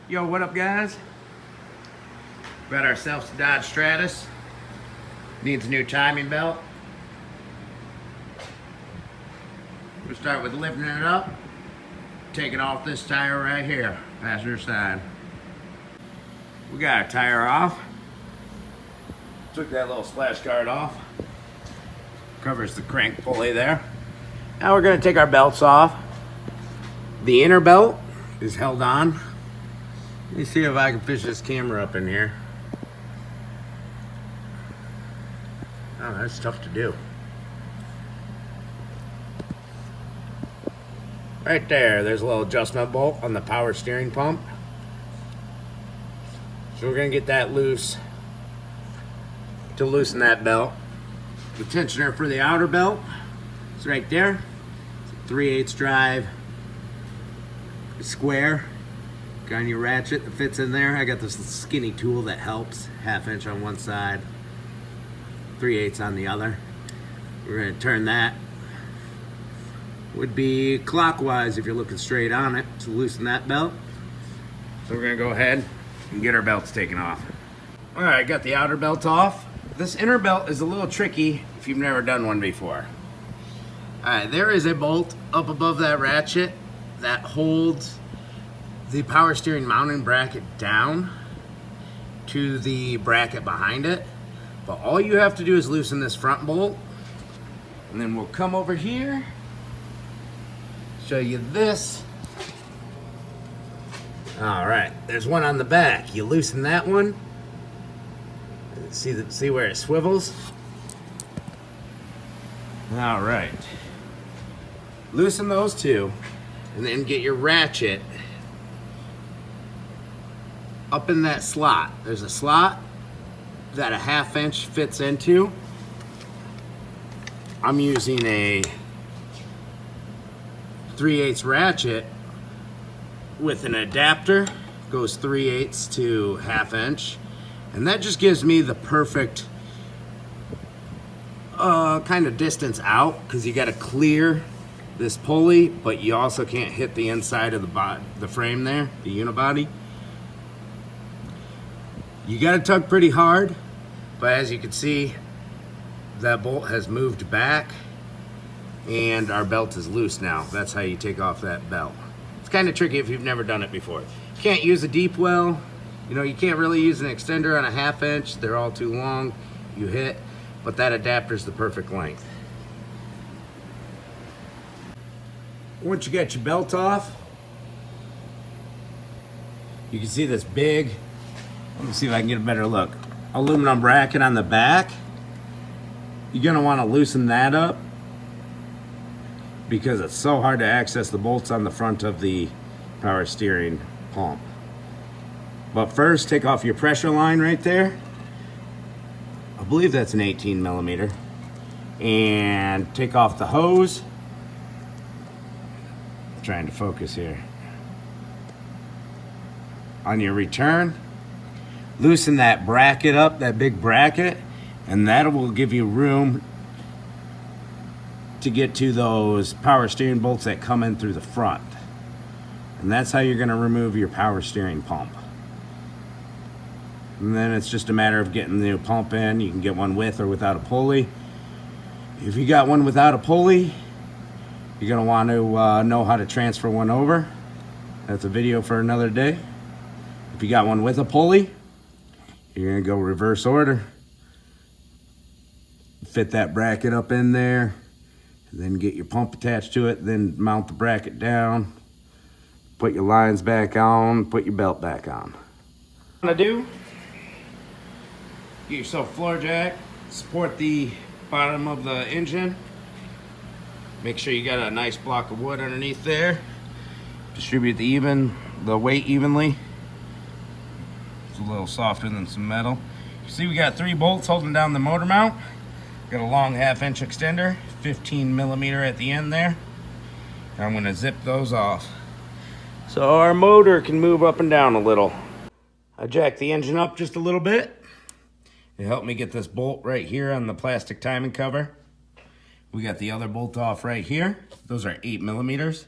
Yo, what up, guys? Got ourselves a Dodge Stratus. Needs a new timing belt. We'll start with lifting it up, taking off this tire right here, passenger side. We got our tire off. Took that little splash guard off. Covers the crank pulley there. Now we're gonna take our belts off. The inner belt is held on. Let me see if I can fish this camera up in here. Oh, that's tough to do. Right there, there's a little adjustment bolt on the power steering pump. So we're gonna get that loose to loosen that belt. The tensioner for the outer belt is right there. It's a 3/8 drive square. Got your ratchet that fits in there. I got this skinny tool that helps. 1/2 inch on one side, 3/8 on the other. We're gonna turn that. Would be clockwise if you're looking straight on it to loosen that belt. So we're gonna go ahead and get our belts taken off. All right, got the outer belt off. This inner belt is a little tricky if you've never done one before. All right, there is a bolt up above that ratchet that holds the power steering mounting bracket down to the bracket behind it. But all you have to do is loosen this front bolt, and then we'll come over here, show you this. All right, there's one on the back. You loosen that one. See where it swivels? All right. Loosen those two, and then get your ratchet up in that slot. There's a slot that a 1/2 inch fits into. I'm using a 3/8 ratchet with an adapter. Goes 3/8 to 1/2 inch. And that just gives me the perfect kind of distance out, because you got to clear this pulley, but you also can't hit the inside of the frame there, the unibody. You got to tug pretty hard, but as you can see, that bolt has moved back and our belt is loose now. That's how you take off that belt. It's kind of tricky if you've never done it before. You can't use a deep well. You know, you can't really use an extender on a 1/2 inch. They're all too long. You hit, but that adapter's the perfect length. Once you get your belt off, you can see this big, let me see if I can get a better look, aluminum bracket on the back. You're gonna wanna loosen that up because it's so hard to access the bolts on the front of the power steering pump. But first, take off your pressure line right there. I believe that's an 18 millimeter. And take off the hose. I'm trying to focus here. On your return, loosen that bracket up, that big bracket, and that will give you room to get to those power steering bolts that come in through the front. And that's how you're gonna remove your power steering pump. And then it's just a matter of getting the new pump in. You can get one with or without a pulley. If you got one without a pulley, you're gonna want to know how to transfer one over. That's a video for another day. If you got one with a pulley, you're gonna go reverse order. Fit that bracket up in there, and then get your pump attached to it, then mount the bracket down, put your lines back on, put your belt back on. What I'm gonna do, get yourself a floor jack, support the bottom of the engine. Make sure you got a nice block of wood underneath there. Distribute the weight evenly. It's a little softer than some metal. You see we got 3 bolts holding down the motor mount. Got a long 1/2 inch extender, 15 millimeter at the end there. And I'm gonna zip those off, so our motor can move up and down a little. I jacked the engine up just a little bit. It helped me get this bolt right here on the plastic timing cover. We got the other bolt off right here. Those are 8 millimeters.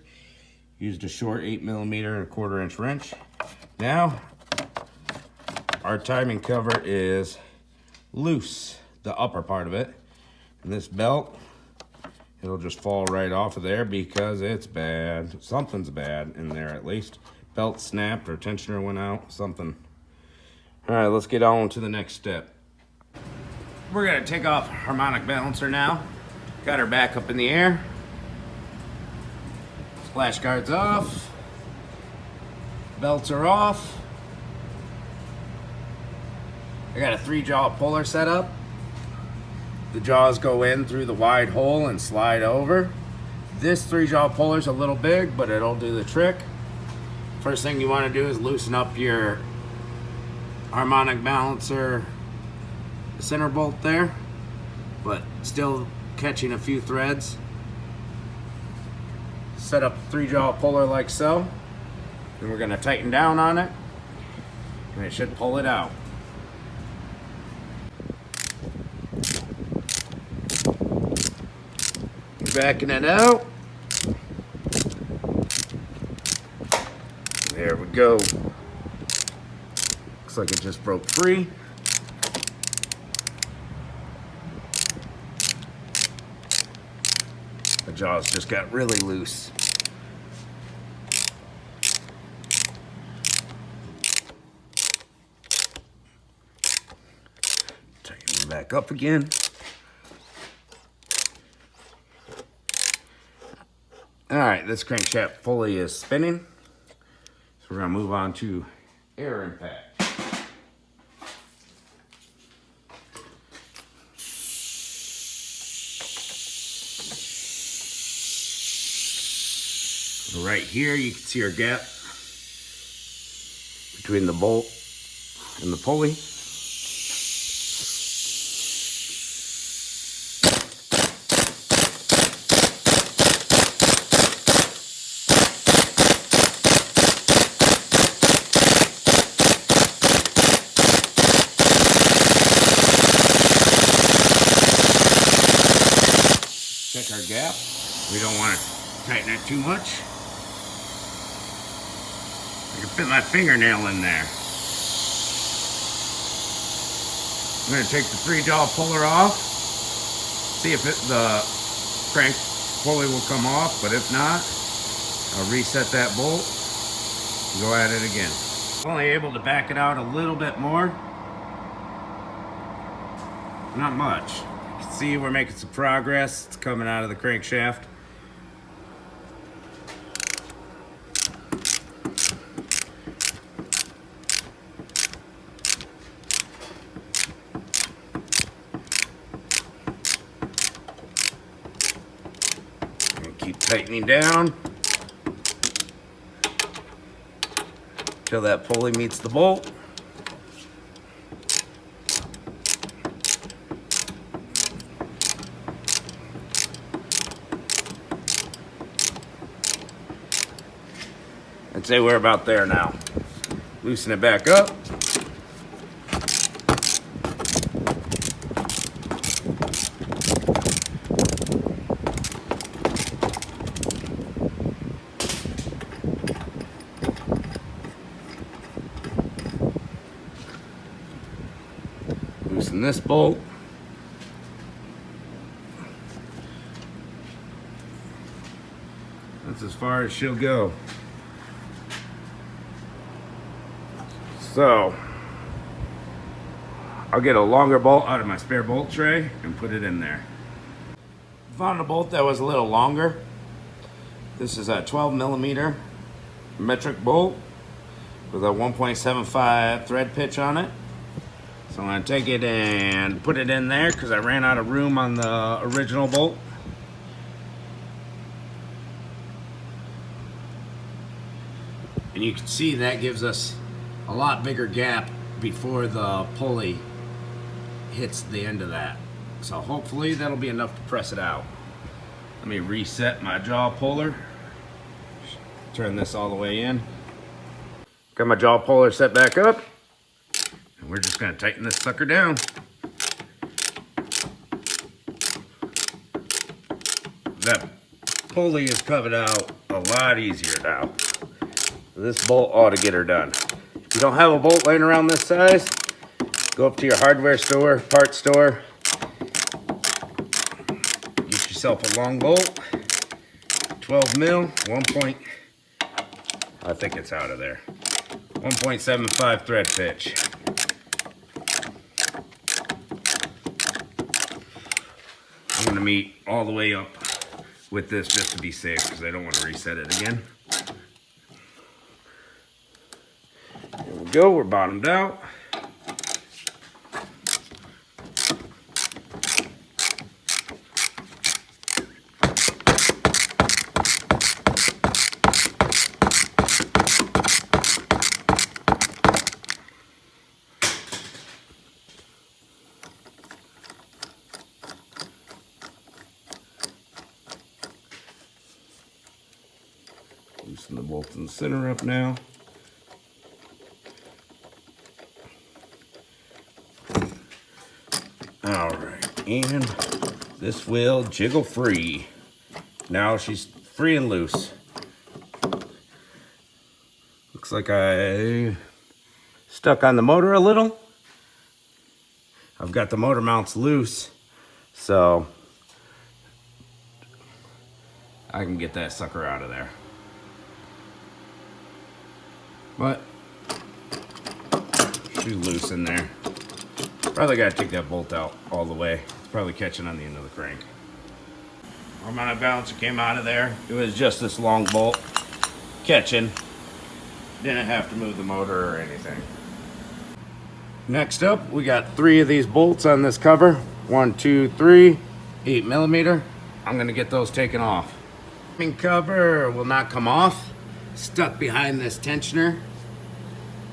Used a short 8 millimeter and a 1/4 inch wrench. Now, our timing cover is loose, the upper part of it. And this belt, it'll just fall right off of there because it's bad. Something's bad in there at least. Belt snapped or tensioner went out, something. All right, let's get on to the next step. We're gonna take off harmonic balancer now. Got her back up in the air. Splash guard's off. Belts are off. I got a 3-jaw puller set up. The jaws go in through the wide hole and slide over. This 3-jaw puller's a little big, but it'll do the trick. First thing you want to do is loosen up your harmonic balancer center bolt there, but still catching a few threads. Set up the 3-jaw puller like so. Then we're going to tighten down on it, and it should pull it out. Backing it out. There we go. Looks like it just broke free. The jaws just got really loose. Tighten it back up again. All right, this crankshaft pulley is spinning. So we're gonna move on to air impact. Right here, you can see our gap between the bolt and the pulley. Check our gap. We don't want to tighten it too much. I can fit my fingernail in there. I'm going to take the 3-jaw puller off. See if the crank pulley will come off, but if not, I'll reset that bolt and go at it again. Only able to back it out a little bit more. Not much. You can see we're making some progress. It's coming out of the crankshaft. Keep tightening down until that pulley meets the bolt. I'd say we're about there now. Loosen it back up. Loosen this bolt. That's as far as she'll go. So, I'll get a longer bolt out of my spare bolt tray and put it in there. Found a bolt that was a little longer. This is a 12mm metric bolt with a 1.75 thread pitch on it. So I'm going to take it and put it in there because I ran out of room on the original bolt. And you can see that gives us a lot bigger gap before the pulley hits the end of that. So hopefully that'll be enough to press it out. Let me reset my jaw puller. Turn this all the way in. Got my jaw puller set back up. And we're just gonna tighten this sucker down. That pulley is covered out a lot easier now. This bolt ought to get her done. If you don't have a bolt laying around this size, go up to your hardware store, parts store, get yourself a long bolt, 12 mil, 1 point, I think it's out of there, 1.75 thread pitch. I'm gonna meet all the way up with this just to be safe because I don't want to reset it again. There we go, we're bottomed out. Loosen the bolt in the center up now. All right, and this will jiggle free. Now she's free and loose. Looks like I stuck on the motor a little. I've got the motor mounts loose, so I can get that sucker out of there. But she's loose in there. Probably gotta take that bolt out all the way. It's probably catching on the end of the crank. Harmonic balancer came out of there. It was just this long bolt catching. Didn't have to move the motor or anything. Next up, we got 3 of these bolts on this cover. 1, 2, 3, 8 millimeter. I'm gonna get those taken off. Cover will not come off. Stuck behind this tensioner.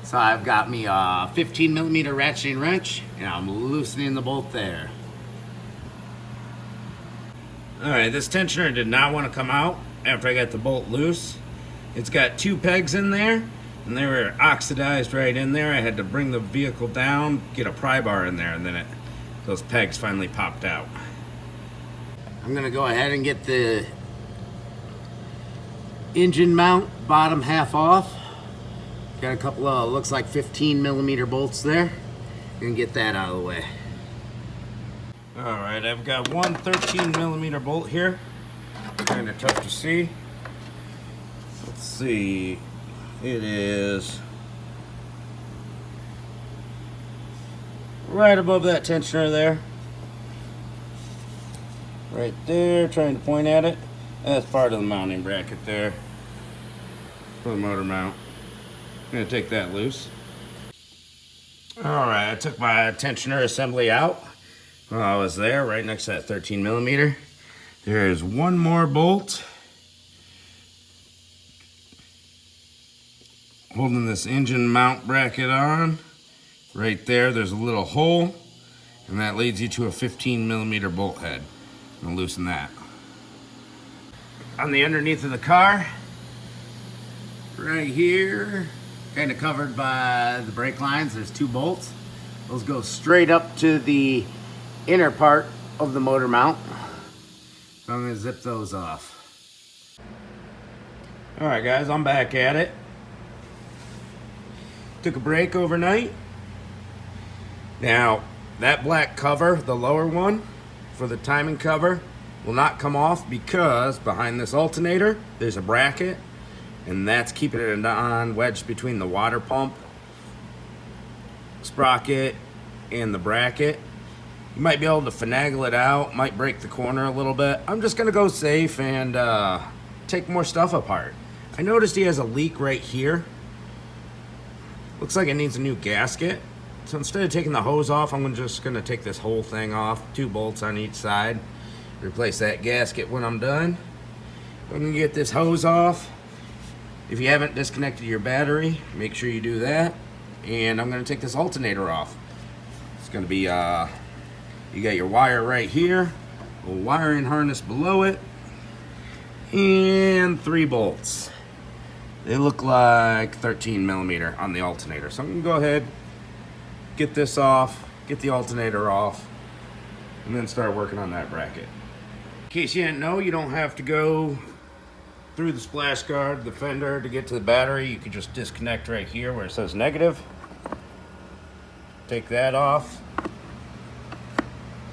So I've got me a 15 millimeter ratcheting wrench and I'm loosening the bolt there. All right, this tensioner did not want to come out after I got the bolt loose. It's got 2 pegs in there and they were oxidized right in there. I had to bring the vehicle down, get a pry bar in there, and then those pegs finally popped out. I'm gonna go ahead and get the engine mount bottom half off. Got a couple of, looks like 15 millimeter bolts there. Gonna get that out of the way. All right, I've got one 13 millimeter bolt here. Kind of tough to see. Let's see, it is right above that tensioner there. Right there, trying to point at it. That's part of the mounting bracket there for the motor mount. I'm gonna take that loose. All right, I took my tensioner assembly out while I was there, right next to that 13 millimeter. There is one more bolt holding this engine mount bracket on. Right there, there's a little hole, and that leads you to a 15 millimeter bolt head. I'm gonna loosen that. On the underneath of the car, right here, kind of covered by the brake lines, there's 2 bolts. Those go straight up to the inner part of the motor mount. So I'm gonna zip those off. All right, guys, I'm back at it. Took a break overnight. Now, that black cover, the lower one, for the timing cover, will not come off because behind this alternator, there's a bracket, and that's keeping it on wedged between the water pump sprocket and the bracket. You might be able to finagle it out, might break the corner a little bit. I'm just gonna go safe and take more stuff apart. I noticed he has a leak right here. Looks like it needs a new gasket. So instead of taking the hose off, I'm just gonna take this whole thing off, 2 bolts on each side, replace that gasket when I'm done. I'm gonna get this hose off. If you haven't disconnected your battery, make sure you do that. And I'm gonna take this alternator off. It's gonna be, you got your wire right here, a wiring harness below it, and 3 bolts. They look like 13 millimeter on the alternator. So I'm gonna go ahead, get this off, get the alternator off, and then start working on that bracket. In case you didn't know, you don't have to go through the splash guard, the fender, to get to the battery. You can just disconnect right here where it says negative. Take that off.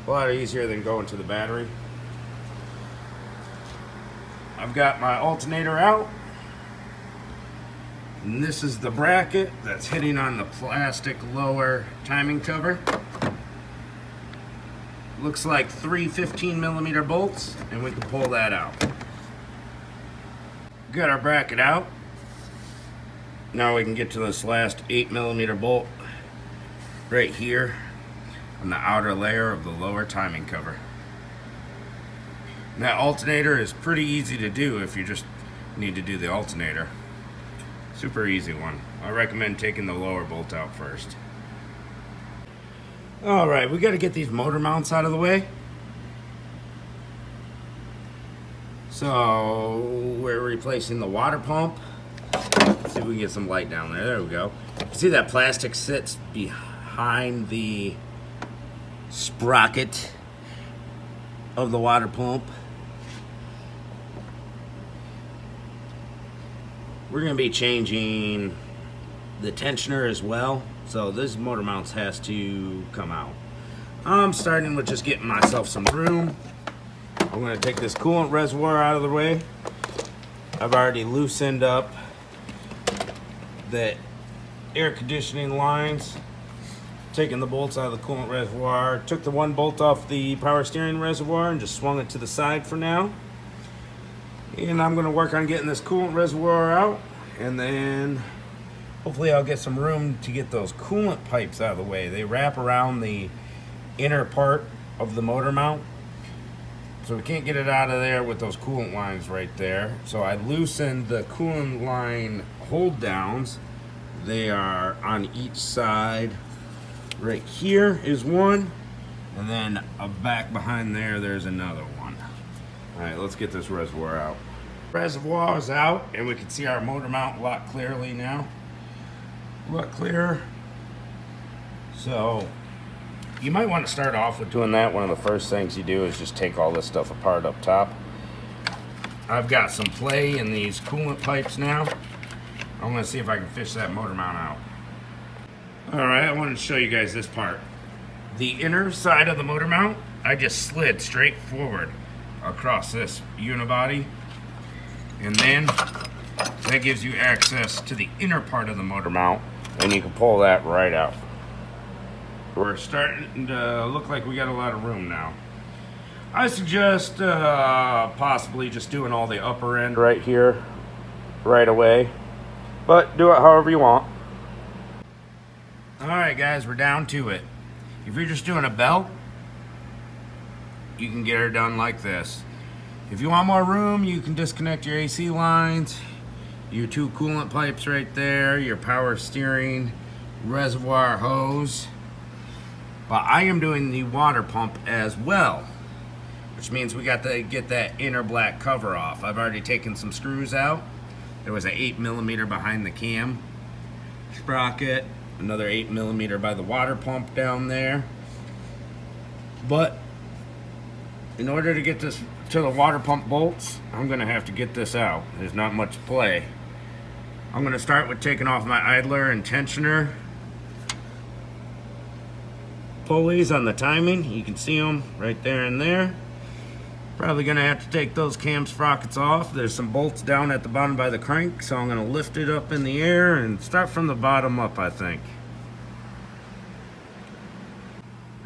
A lot easier than going to the battery. I've got my alternator out. And this is the bracket that's hitting on the plastic lower timing cover. Looks like 3 15mm bolts, and we can pull that out. Got our bracket out. Now we can get to this last 8mm bolt right here on the outer layer of the lower timing cover. And that alternator is pretty easy to do if you just need to do the alternator. Super easy one. I recommend taking the lower bolt out first. Alright, we got to get these motor mounts out of the way. So we're replacing the water pump. Let's see if we can get some light down there. There we go. See that plastic sits behind the sprocket of the water pump. We're going to be changing the tensioner as well, so this motor mounts has to come out. I'm starting with just getting myself some room. I'm going to take this coolant reservoir out of the way. I've already loosened up the air conditioning lines, taking the bolts out of the coolant reservoir, took the one bolt off the power steering reservoir and just swung it to the side for now. And I'm going to work on getting this coolant reservoir out, and then hopefully I'll get some room to get those coolant pipes out of the way. They wrap around the inner part of the motor mount, so we can't get it out of there with those coolant lines right there. So I loosened the coolant line hold downs. They are on each side. Right here is one, and then back behind there, there's another one. All right, let's get this reservoir out. Reservoir is out, and we can see our motor mount a lot clearly now. A lot clearer. So you might want to start off with doing that. One of the first things you do is just take all this stuff apart up top. I've got some play in these coolant pipes now. I'm going to see if I can fish that motor mount out. Alright, I wanted to show you guys this part. The inner side of the motor mount, I just slid straight forward across this unibody, and then that gives you access to the inner part of the motor mount, and you can pull that right out. We're starting to look like we got a lot of room now. I suggest possibly just doing all the upper end right here right away, but do it however you want. Alright guys, we're down to it. If you're just doing a belt, you can get her done like this. If you want more room, you can disconnect your AC lines, your two coolant pipes right there, your power steering reservoir hose. But I am doing the water pump as well, which means we got to get that inner black cover off. I've already taken some screws out. There was an 8mm behind the cam sprocket, another 8mm by the water pump down there. But in order to get this to the water pump bolts, I'm gonna have to get this out. There's not much play. I'm gonna start with taking off my idler and tensioner pulleys on the timing. You can see them right there and there. Probably gonna have to take those cam sprockets off. There's some bolts down at the bottom by the crank, so I'm gonna lift it up in the air and start from the bottom up, I think.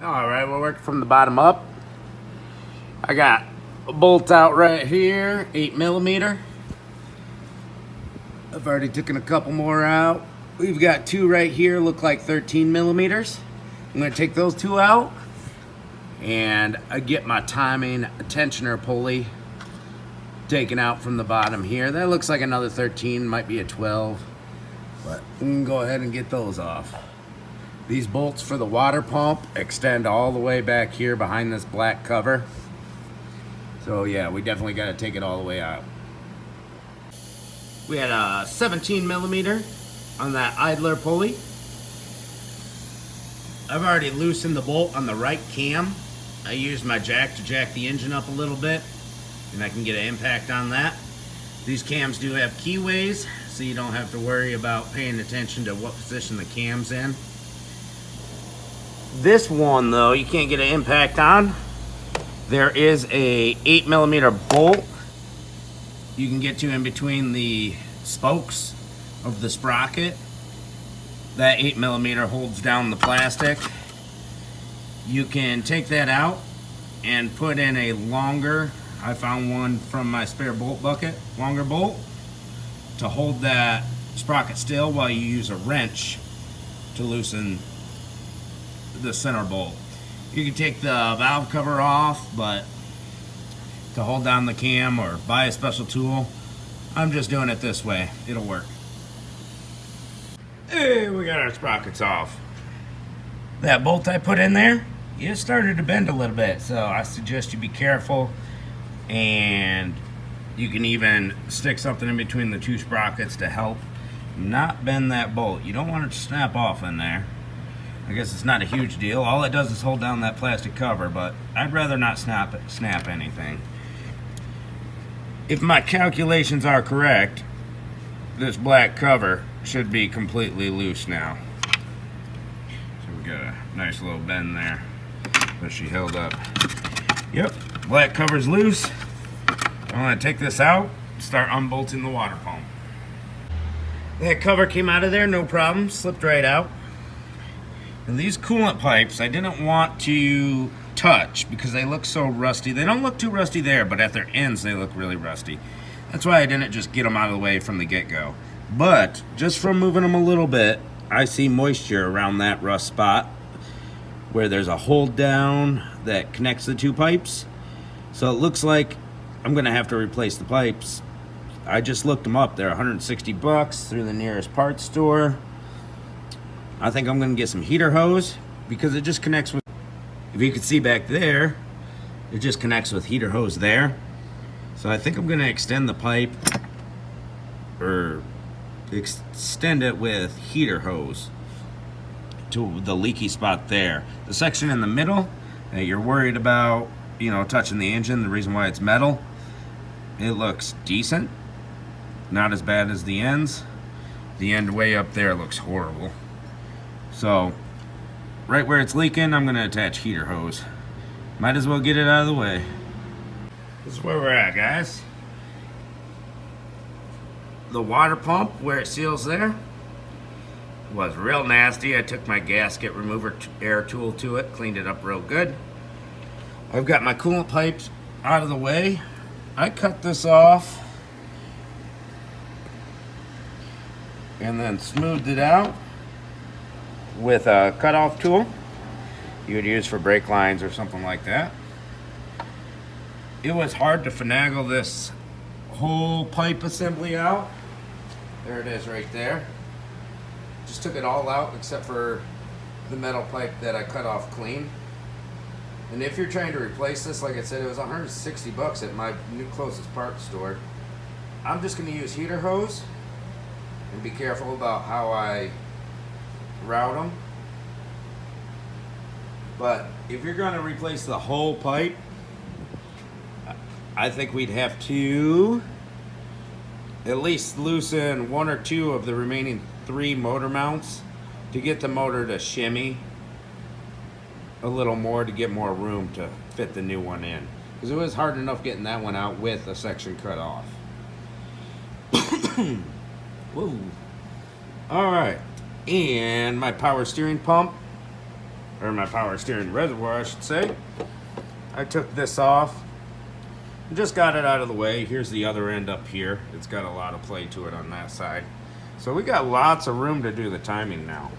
Alright, we'll work from the bottom up. I got a bolt out right here, 8mm. I've already taken a couple more out. We've got two right here, look like 13mm. I'm gonna take those two out, and I get my timing tensioner pulley taken out from the bottom here. That looks like another 13, might be a 12, but we can go ahead and get those off. These bolts for the water pump extend all the way back here behind this black cover. So yeah, we definitely got to take it all the way out. We had a 17mm on that idler pulley. I've already loosened the bolt on the right cam. I used my jack to jack the engine up a little bit, and I can get an impact on that. These cams do have keyways, so you don't have to worry about paying attention to what position the cam's in. This one though, you can't get an impact on. There is a 8mm bolt you can get to in between the spokes of the sprocket. That 8mm holds down the plastic. You can take that out and put in a longer, I found one from my spare bolt bucket, longer bolt to hold that sprocket still while you use a wrench to loosen the center bolt. You can take the valve cover off, but to hold down the cam or buy a special tool, I'm just doing it this way. It'll work. Hey, we got our sprockets off. That bolt I put in there, it started to bend a little bit, so I suggest you be careful, and you can even stick something in between the two sprockets to help not bend that bolt. You don't want it to snap off in there. I guess it's not a huge deal. All it does is hold down that plastic cover, but I'd rather not snap anything. If my calculations are correct, this black cover should be completely loose now. So we got a nice little bend there, but she held up. Yep, black cover's loose. I'm gonna take this out, start unbolting the water pump. That cover came out of there, no problem, slipped right out. And these coolant pipes, I didn't want to touch because they look so rusty. They don't look too rusty there, but at their ends they look really rusty. That's why I didn't just get them out of the way from the get-go. But just from moving them a little bit, I see moisture around that rust spot where there's a hold down that connects the two pipes. So it looks like I'm gonna have to replace the pipes. I just looked them up. They're 160 bucks through the nearest parts store. I think I'm gonna get some heater hose because it just connects with, if you can see back there, it just connects with heater hose there. So I think I'm gonna extend the pipe, or extend it with heater hose to the leaky spot there. The section in the middle that you're worried about, you know, touching the engine, the reason why it's metal, it looks decent. Not as bad as the ends. The end way up there looks horrible. So, right where it's leaking, I'm gonna attach heater hose. Might as well get it out of the way. This is where we're at, guys. The water pump, where it seals there, was real nasty. I took my gasket remover air tool to it, cleaned it up real good. I've got my coolant pipes out of the way. I cut this off and then smoothed it out with a cutoff tool you would use for brake lines or something like that. It was hard to finagle this whole pipe assembly out. There it is right there. Just took it all out except for the metal pipe that I cut off clean. And if you're trying to replace this, like I said, it was 160 bucks at my new closest parts store. I'm just gonna use heater hose and be careful about how I route them. But if you're gonna replace the whole pipe, I think we'd have to at least loosen one or two of the remaining 3 motor mounts to get the motor to shimmy a little more, to get more room to fit the new one in. Because it was hard enough getting that one out with a section cut off. Whoa. Alright. And my power steering pump, or my power steering reservoir, I should say. I took this off. Just got it out of the way. Here's the other end up here. It's got a lot of play to it on that side. So we got lots of room to do the timing now.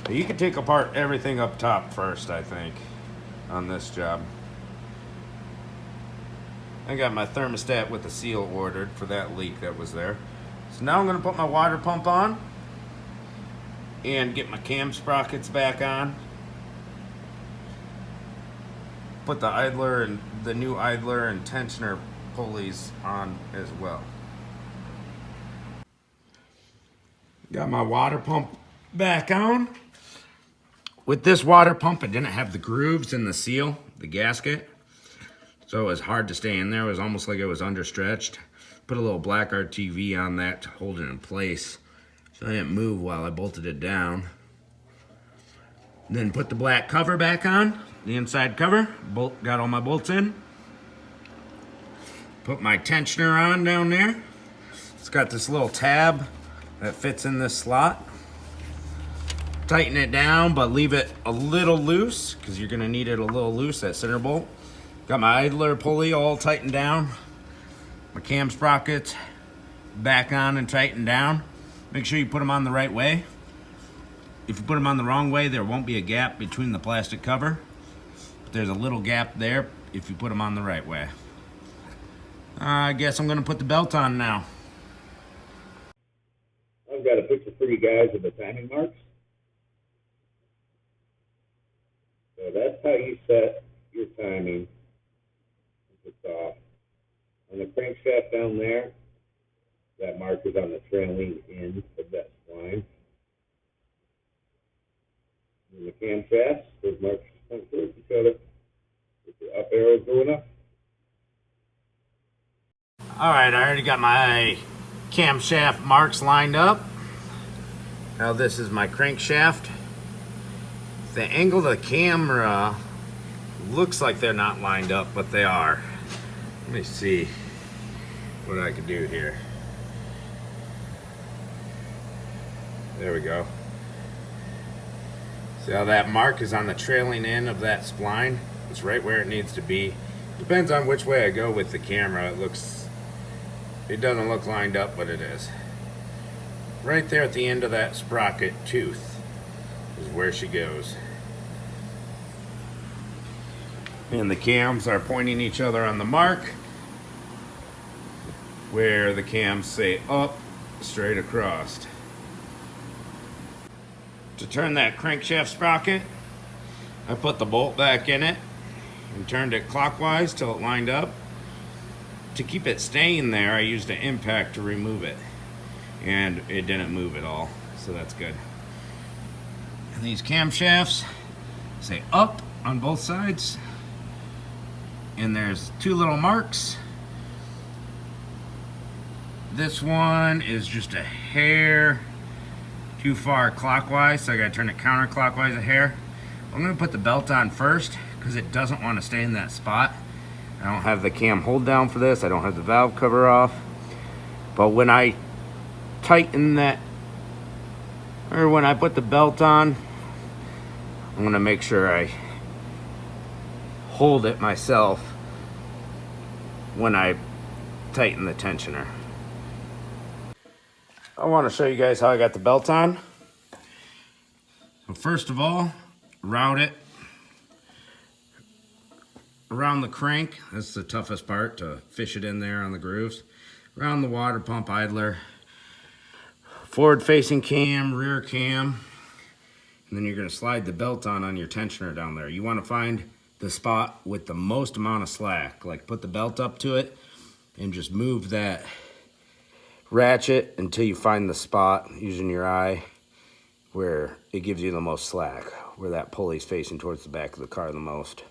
You can take apart everything up top first, I think, on this job. I got my thermostat with the seal ordered for that leak that was there. So now I'm going to put my water pump on and get my cam sprockets back on. Put the idler and the new idler and tensioner pulleys on as well. Got my water pump back on. With this water pump, it didn't have the grooves in the seal, the gasket. So it was hard to stay in there. It was almost like it was understretched. Put a little black RTV on that to hold it in place so I didn't move while I bolted it down. Then put the black cover back on, the inside cover. Got all my bolts in. Put my tensioner on down there. It's got this little tab that fits in this slot. Tighten it down, but leave it a little loose because you're gonna need it a little loose, that center bolt. Got my idler pulley all tightened down. My cam sprockets back on and tightened down. Make sure you put them on the right way. If you put them on the wrong way, there won't be a gap between the plastic cover. But there's a little gap there if you put them on the right way. I guess I'm gonna put the belt on now. I've got a picture for you guys of the timing marks. So that's how you set your timing. It's off. On the crankshaft down there, that mark is on the trailing end of that spline. In the camshafts, those marks point towards each other with the up arrows going up. All right, I already got my camshaft marks lined up. Now this is my crankshaft. The angle of the camera looks like they're not lined up, but they are. Let me see what I can do here. There we go. See how that mark is on the trailing end of that spline? It's right where it needs to be. Depends on which way I go with the camera. It doesn't look lined up, but it is. Right there at the end of that sprocket tooth is where she goes. And the cams are pointing each other on the mark, where the cams say up, straight across. To turn that crankshaft sprocket, I put the bolt back in it and turned it clockwise till it lined up. To keep it staying there, I used an impact to remove it, and it didn't move at all, so that's good. And these camshafts say up on both sides, and there's two little marks. This one is just a hair too far clockwise, so I gotta turn it counterclockwise a hair. I'm gonna put the belt on first because it doesn't want to stay in that spot. I don't have the cam hold down for this. I don't have the valve cover off. But when I tighten that, or when I put the belt on, I'm gonna make sure I hold it myself when I tighten the tensioner. I want to show you guys how I got the belt on. So first of all, route it around the crank. That's the toughest part, to fish it in there on the grooves. Around the water pump idler, forward facing cam, rear cam, and then you're going to slide the belt on your tensioner down there. You want to find the spot with the most amount of slack. Like put the belt up to it and just move that ratchet until you find the spot using your eye where it gives you the most slack, where that pulley's facing towards the back of the car the most.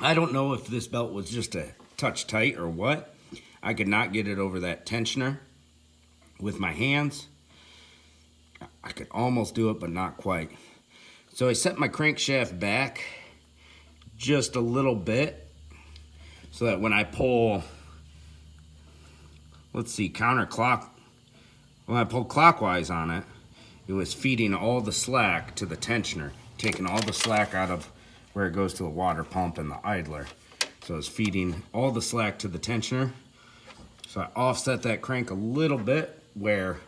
I don't know if this belt was just a touch tight or what. I could not get it over that tensioner with my hands. I could almost do it, but not quite. So I set my crankshaft back just a little bit so that when I pull, let's see, when I pull clockwise on it, it was feeding all the slack to the tensioner, taking all the slack out of where it goes to the water pump and the idler. So it's feeding all the slack to the tensioner. So I offset that crank a little bit, where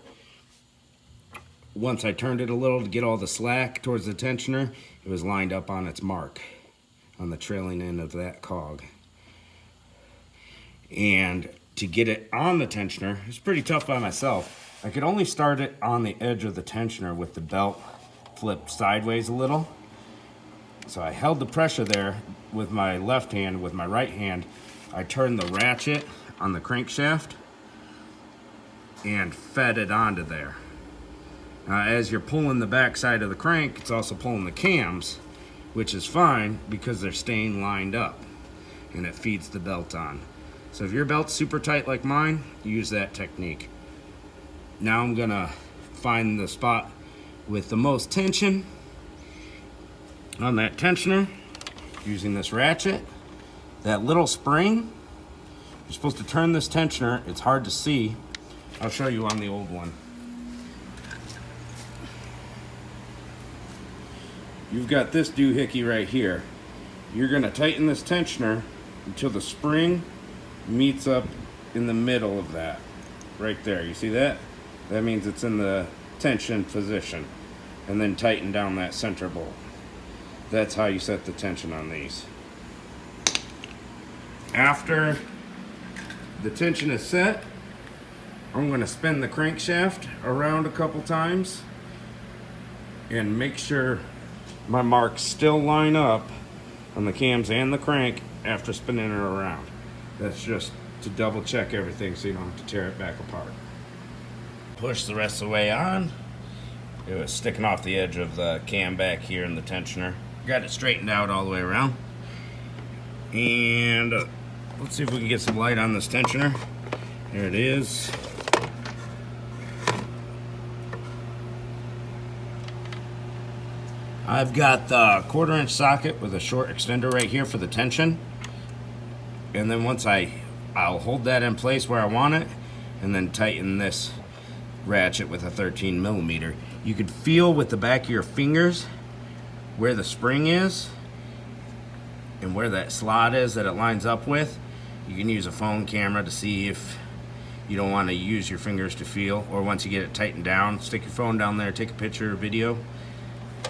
once I turned it a little to get all the slack towards the tensioner, it was lined up on its mark on the trailing end of that cog. And to get it on the tensioner, it's pretty tough by myself. I could only start it on the edge of the tensioner with the belt flipped sideways a little. So I held the pressure there with my left hand. With my right hand, I turned the ratchet on the crankshaft and fed it onto there. As you're pulling the back side of the crank, it's also pulling the cams, which is fine because they're staying lined up. and it feeds the belt on. So if your belt's super tight like mine, use that technique. Now I'm gonna find the spot with the most tension on that tensioner using this ratchet. That little spring, you're supposed to turn this tensioner. It's hard to see. I'll show you on the old one. You've got this doohickey right here. You're gonna tighten this tensioner until the spring meets up in the middle of that. Right there, you see that? That means it's in the tension position. And then tighten down that center bolt. That's how you set the tension on these. After the tension is set, I'm gonna spin the crankshaft around a couple times and make sure my marks still line up on the cams and the crank after spinning it around. That's just to double check everything so you don't have to tear it back apart. Push the rest of the way on. It was sticking off the edge of the cam back here in the tensioner. Got it straightened out all the way around. And let's see if we can get some light on this tensioner. There it is. I've got the 1/4" socket with a short extender right here for the tension. And then once I'll hold that in place where I want it and then tighten this ratchet with a 13mm. You could feel with the back of your fingers where the spring is and where that slot is that it lines up with. You can use a phone camera to see if you don't want to use your fingers to feel, or once you get it tightened down, stick your phone down there, take a picture or video.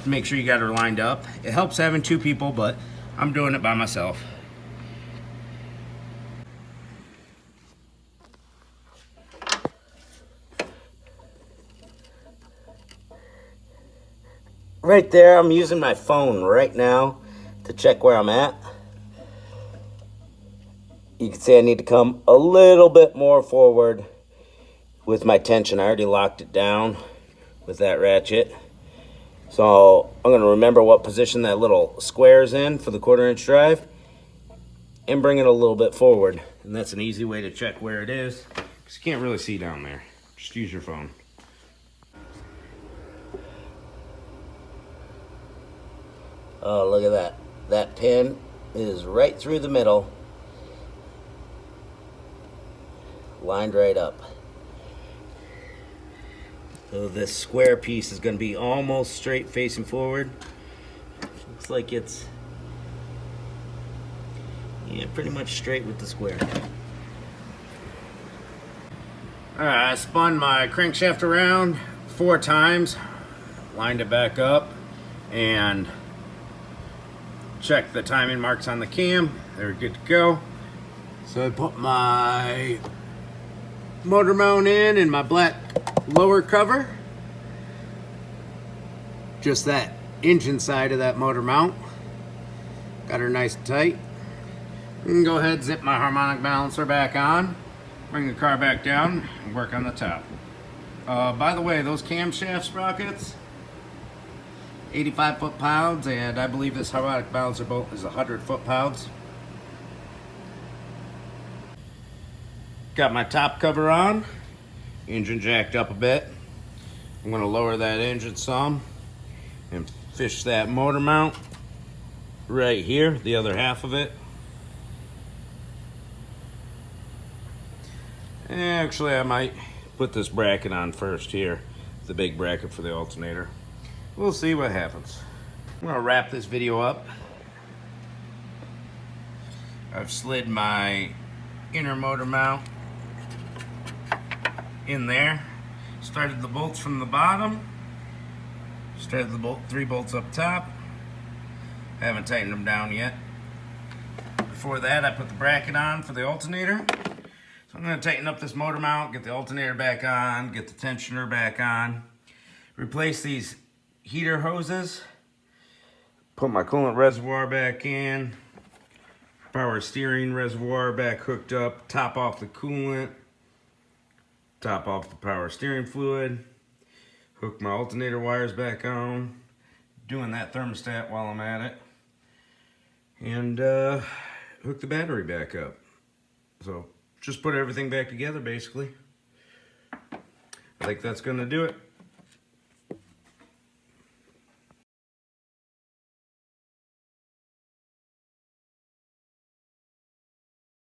Make sure you got her lined up. It helps having 2 people, but I'm doing it by myself. Right there, I'm using my phone right now to check where I'm at. You can see I need to come a little bit more forward with my tension. I already locked it down with that ratchet. So I'm gonna remember what position that little square's in for the 1/4" drive and bring it a little bit forward. And that's an easy way to check where it is, because you can't really see down there. Just use your phone. Oh, look at that. That pin is right through the middle. Lined right up. So this square piece is going to be almost straight facing forward. Looks like it's, yeah, pretty much straight with the square. Alright, I spun my crankshaft around 4 times, lined it back up, and checked the timing marks on the cam. They're good to go. So I put my motor mount in and my black lower cover. Just that engine side of that motor mount. Got her nice and tight. I can go ahead and zip my harmonic balancer back on, bring the car back down, and work on the top. By the way, those camshaft sprockets, 85 foot-pounds, and I believe this harmonic balancer bolt is 100 foot-pounds. Got my top cover on, engine jacked up a bit. I'm gonna lower that engine some and fish that motor mount right here, the other half of it. Actually, I might put this bracket on first here, the big bracket for the alternator. We'll see what happens. I'm gonna wrap this video up. I've slid my inner motor mount in there. Started the bolts from the bottom. Started the 3 bolts up top. I haven't tightened them down yet. Before that, I put the bracket on for the alternator. So I'm gonna tighten up this motor mount, get the alternator back on, get the tensioner back on, replace these heater hoses, put my coolant reservoir back in, power steering reservoir back hooked up, top off the coolant, top off the power steering fluid, hook my alternator wires back on, doing that thermostat while I'm at it, and hook the battery back up. So just put everything back together basically. I think that's gonna do it.